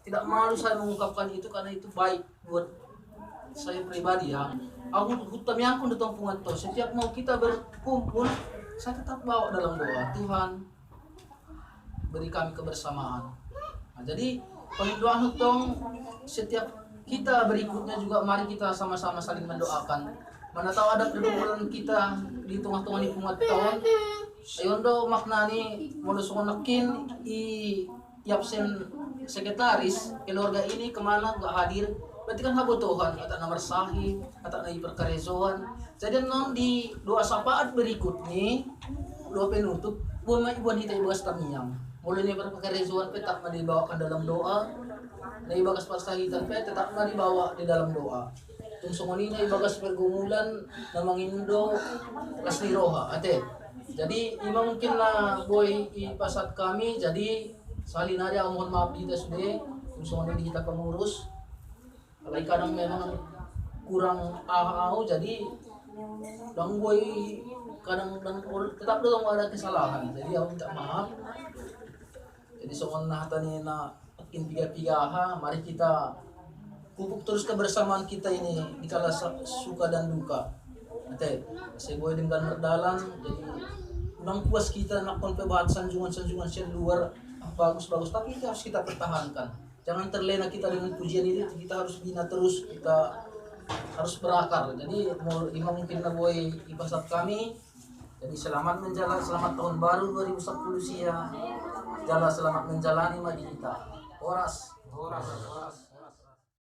tidak malu saya mengungkapkan itu karena itu baik buat saya pribadi ya. Aku hutam yang pun datang pungan to. Setiap mau kita berkumpul, saya tetap bawa dalam doa Tuhan beri kami kebersamaan. Nah, jadi pendoaan hutong setiap kita berikutnya juga mari kita sama-sama saling mendoakan. Mana tahu ada pergumulan kita di tengah-tengah di pungat tahun. Ayon do maknani mulu nakin i absen sekretaris keluarga ini kemana nggak hadir berarti kan habutuhan atau nomor sahih atau nai perkarezohan. Jadi non di doa syafaat berikut nih doa penutup buat ibuan kita ibu tamiang mulai nih perkarezohan tetap dibawakan dalam doa nai bagas pasahitan tetap dibawa di dalam doa. Tung sungoni nai bagas pergumulan namang indo kasni roha ate. Jadi ima mungkin lah boy i pasat kami jadi salin aja mohon maaf kita sudah kung di kita pengurus kalau kadang memang kurang ahau jadi bang boy kadang tetap dong ada kesalahan jadi aku minta maaf jadi soal tani na makin piga-piga mari kita pupuk terus kebersamaan kita ini di kala suka dan duka. Ate, saya boy dengan berdalan jadi kurang puas kita nak bahas sanjungan-sanjungan siya luar bagus-bagus tapi itu harus kita pertahankan. Jangan terlena kita dengan pujian ini kita harus bina terus kita harus berakar. Jadi mau mungkin na boy ipasat kami. Jadi selamat menjalan selamat tahun baru 2010 sia. Jala selamat menjalani madi kita. Oras.